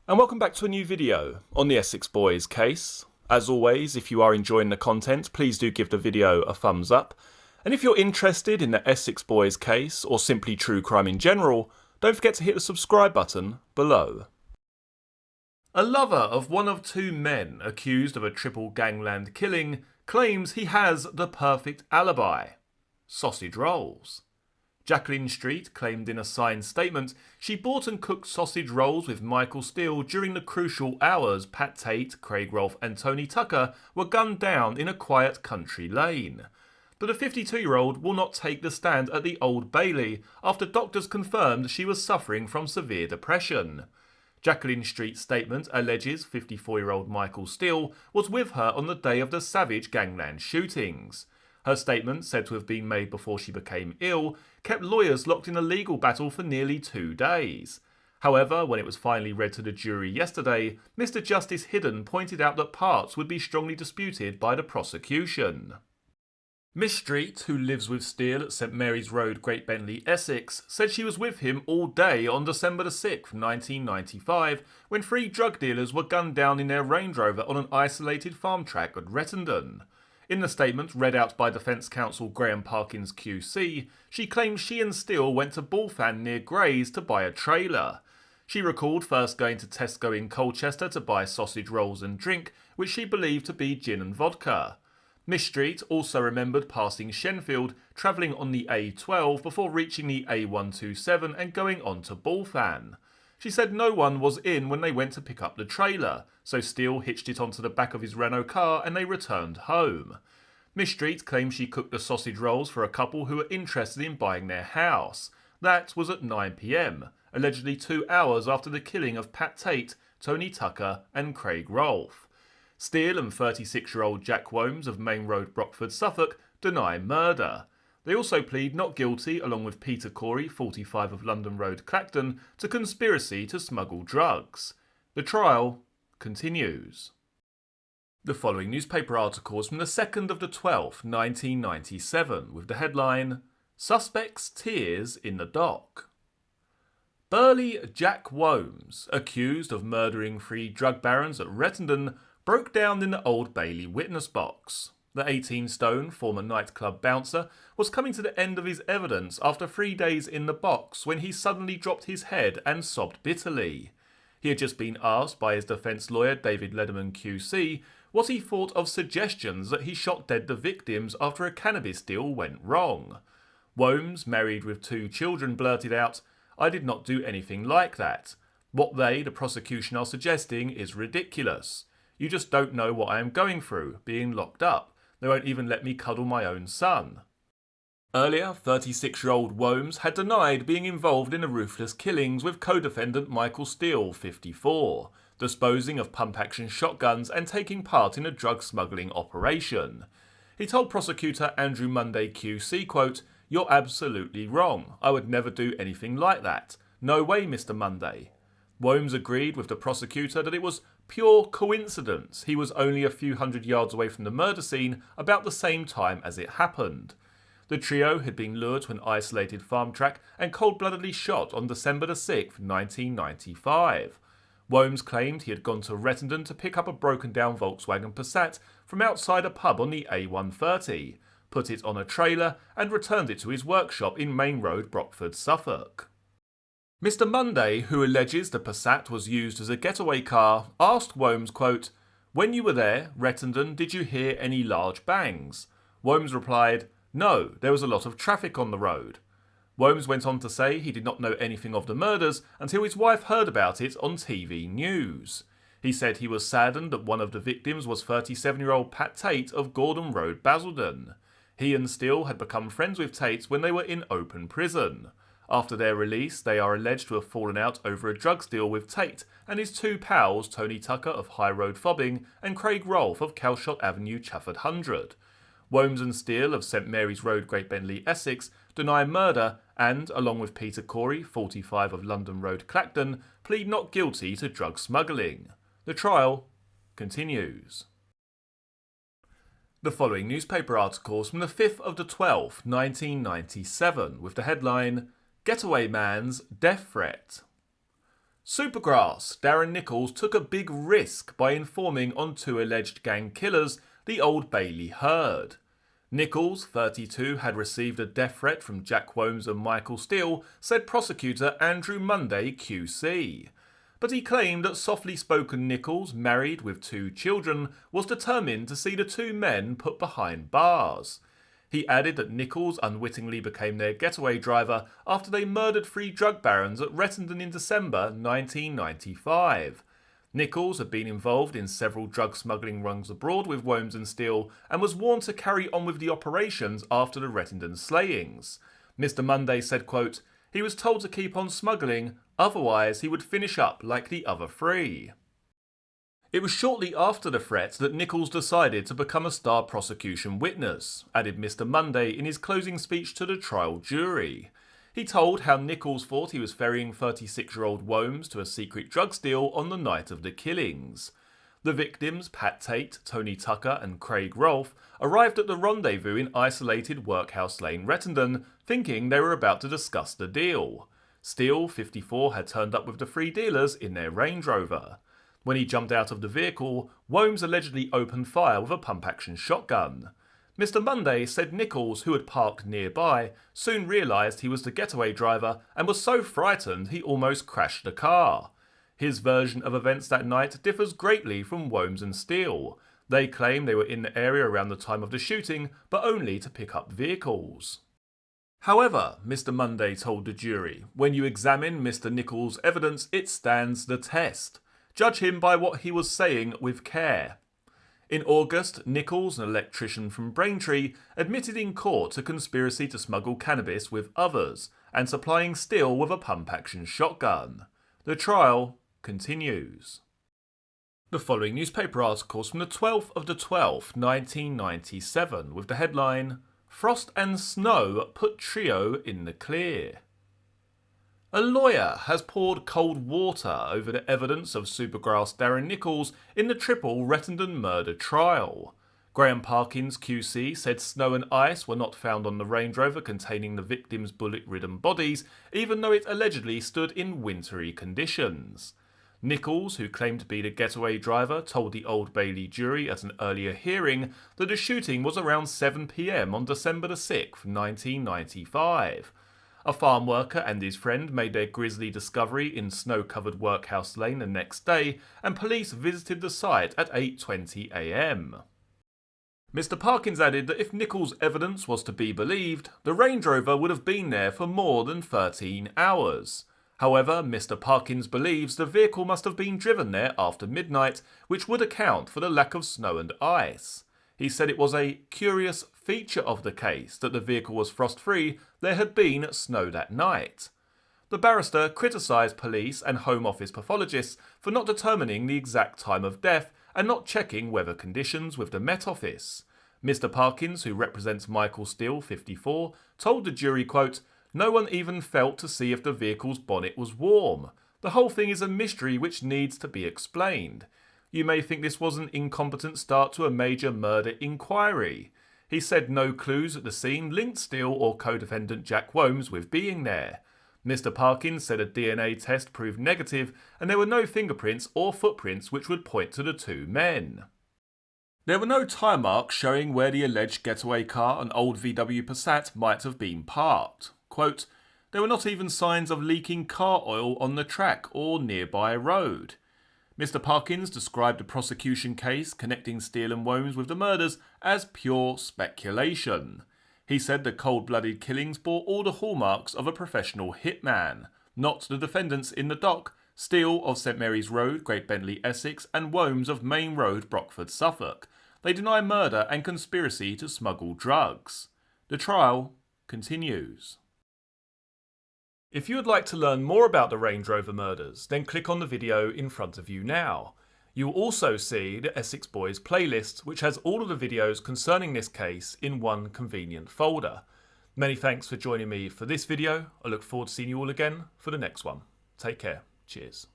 And welcome back to a new video on the Essex Boys case. As always, if you are enjoying the content, please do give the video a thumbs up. And if you're interested in the Essex Boys case, or simply true crime in general, don't forget to hit the subscribe button below. A lover of one of two men accused of a triple gangland killing claims he has the perfect alibi: sausage rolls. Jacqueline Street claimed in a signed statement she bought and cooked sausage rolls with Michael Steele during the crucial hours Pat Tate, Craig Rolfe and Tony Tucker were gunned down in a quiet country lane. But the 52-year-old will not take the stand at the Old Bailey after doctors confirmed she was suffering from severe depression. Jacqueline Street's statement alleges 54-year-old Michael Steele was with her on the day of the savage gangland shootings. Her statement, said to have been made before she became ill, kept lawyers locked in a legal battle for nearly 2 days. However, when it was finally read to the jury yesterday, Mr. Justice Hidden pointed out that parts would be strongly disputed by the prosecution. Miss Street, who lives with Steele at St Mary's Road, Great Bentley, Essex, said she was with him all day on December 6, 1995, when 3 drug dealers were gunned down in their Range Rover on an isolated farm track at Rettendon. In the statement read out by defence counsel Graham Parkins QC, she claimed she and Steele went to Bullfan near Grays to buy a trailer. She recalled first going to Tesco in Colchester to buy sausage rolls and drink, which she believed to be gin and vodka. Miss Street also remembered passing Shenfield, travelling on the A12 before reaching the A127 and going on to Bullfan. She said no one was in when they went to pick up the trailer, so Steele hitched it onto the back of his Renault car and they returned home. Miss Street claimed she cooked the sausage rolls for a couple who were interested in buying their house. That was at 9 p.m, allegedly 2 hours after the killing of Pat Tate, Tony Tucker and Craig Rolfe. Steele and 36-year-old Jack Womes of Main Road, Brockford, Suffolk, deny murder. They also plead not guilty, along with Peter Corey, 45 of London Road, Clacton, to conspiracy to smuggle drugs. The trial continues. The following newspaper article is from the 2nd of the 12th, 1997, with the headline, Suspect's Tears in the Dock. Burly Jack Womes, accused of murdering 3 drug barons at Rettendon, broke down in the Old Bailey witness box. The 18-stone former nightclub bouncer was coming to the end of his evidence after 3 days in the box when he suddenly dropped his head and sobbed bitterly. He had just been asked by his defence lawyer David Lederman QC what he thought of suggestions that he shot dead the victims after a cannabis deal went wrong. Womes, married with 2 children, blurted out, "I did not do anything like that. What they, the prosecution, are suggesting is ridiculous. You just don't know what I am going through, being locked up. They won't even let me cuddle my own son." Earlier, 36-year-old Womes had denied being involved in the ruthless killings with co-defendant Michael Steele, 54, disposing of pump-action shotguns and taking part in a drug smuggling operation. He told prosecutor Andrew Monday QC, quote, "You're absolutely wrong. I would never do anything like that. No way, Mr. Monday." Womes agreed with the prosecutor that it was pure coincidence he was only a few hundred yards away from the murder scene about the same time as it happened. The trio had been lured to an isolated farm track and cold-bloodedly shot on December 6, 1995. Womes claimed he had gone to Rettendon to pick up a broken-down Volkswagen Passat from outside a pub on the A130, put it on a trailer and returned it to his workshop in Main Road, Brockford, Suffolk. Mr. Monday, who alleges the Passat was used as a getaway car, asked Womes, quote, "When you were there, Rettendon, did you hear any large bangs?" Womes replied, "No, there was a lot of traffic on the road." Womes went on to say he did not know anything of the murders until his wife heard about it on TV news. He said he was saddened that one of the victims was 37-year-old Pat Tate of Gordon Road, Basildon. He and Steele had become friends with Tate when they were in open prison. After their release, they are alleged to have fallen out over a drugs deal with Tate and his 2 pals, Tony Tucker of High Road, Fobbing, and Craig Rolfe of Calshot Avenue, Chafford 100. Womes and Steele of St Mary's Road, Great Bentley, Essex, deny murder and, along with Peter Corey, 45 of London Road, Clacton, plead not guilty to drug smuggling. The trial continues. The following newspaper articles from the 5th of the 12th, 1997, with the headline, Getaway Man's Death Threat. Supergrass, Darren Nichols took a big risk by informing on two alleged gang killers the Old Bailey heard. Nichols, 32, had received a death threat from Jack Womes and Michael Steele, said prosecutor Andrew Monday QC. But he claimed that softly spoken Nichols, married with two children, was determined to see the two men put behind bars. He added that Nichols unwittingly became their getaway driver after they murdered three drug barons at Rettendon in December 1995. Nichols had been involved in several drug smuggling runs abroad with Womes and Steele and was warned to carry on with the operations after the Rettendon slayings. Mr. Monday said, quote, "He was told to keep on smuggling, otherwise he would finish up like the other three." It was shortly after the threat that Nichols decided to become a star prosecution witness, added Mr. Monday in his closing speech to the trial jury. He told how Nichols thought he was ferrying 36-year-old Womes to a secret drug deal on the night of the killings. The victims, Pat Tate, Tony Tucker and Craig Rolfe, arrived at the rendezvous in isolated Workhouse Lane, Rettendon, thinking they were about to discuss the deal. Steele, 54, had turned up with the three dealers in their Range Rover. When he jumped out of the vehicle, Womes allegedly opened fire with a pump-action shotgun. Mr. Monday said Nichols, who had parked nearby, soon realised he was the getaway driver and was so frightened he almost crashed the car. His version of events that night differs greatly from Womes and Steele. They claim they were in the area around the time of the shooting, but only to pick up vehicles. However, Mr. Monday told the jury, when you examine Mr. Nichols' evidence, it stands the test. Judge him by what he was saying with care. In August, Nichols, an electrician from Braintree, admitted in court to conspiracy to smuggle cannabis with others and supplying Steele with a pump-action shotgun. The trial continues. The following newspaper articles from the 12th of the 12th, 1997, with the headline, "Frost and Snow Put Trio in the Clear." A lawyer has poured cold water over the evidence of Supergrass Darren Nichols in the triple Rettendon murder trial. Graham Parkins QC said snow and ice were not found on the Range Rover containing the victims' bullet-ridden bodies, even though it allegedly stood in wintry conditions. Nichols, who claimed to be the getaway driver, told the Old Bailey jury at an earlier hearing that the shooting was around 7 p.m. on December 6, 1995. A farm worker and his friend made their grisly discovery in snow-covered Workhouse Lane the next day, and police visited the site at 8:20 a.m. Mr. Parkins added that if Nichols' evidence was to be believed, the Range Rover would have been there for more than 13 hours. However, Mr. Parkins believes the vehicle must have been driven there after midnight, which would account for the lack of snow and ice. He said it was a curious feature of the case that the vehicle was frost-free, there had been snow that night. The barrister criticised police and Home Office pathologists for not determining the exact time of death and not checking weather conditions with the Met Office. Mr. Parkins, who represents Michael Steele, 54, told the jury, quote, "No one even felt to see if the vehicle's bonnet was warm. The whole thing is a mystery which needs to be explained. You may think this was an incompetent start to a major murder inquiry." He said no clues at the scene linked Steele or co-defendant Jack Womes with being there. Mr. Parkins said a DNA test proved negative and there were no fingerprints or footprints which would point to the two men. There were no tire marks showing where the alleged getaway car, an old VW Passat, might have been parked. Quote, "There were not even signs of leaking car oil on the track or nearby road." Mr. Parkins described the prosecution case connecting Steele and Womes with the murders as pure speculation. He said the cold-blooded killings bore all the hallmarks of a professional hitman, not the defendants in the dock, Steele of St Mary's Road, Great Bentley, Essex, and Womes of Main Road, Brockford, Suffolk. They deny murder and conspiracy to smuggle drugs. The trial continues. If you would like to learn more about the Range Rover murders, then click on the video in front of you now. You will also see the Essex Boys playlist, which has all of the videos concerning this case in one convenient folder. Many thanks for joining me for this video. I look forward to seeing you all again for the next one. Take care. Cheers.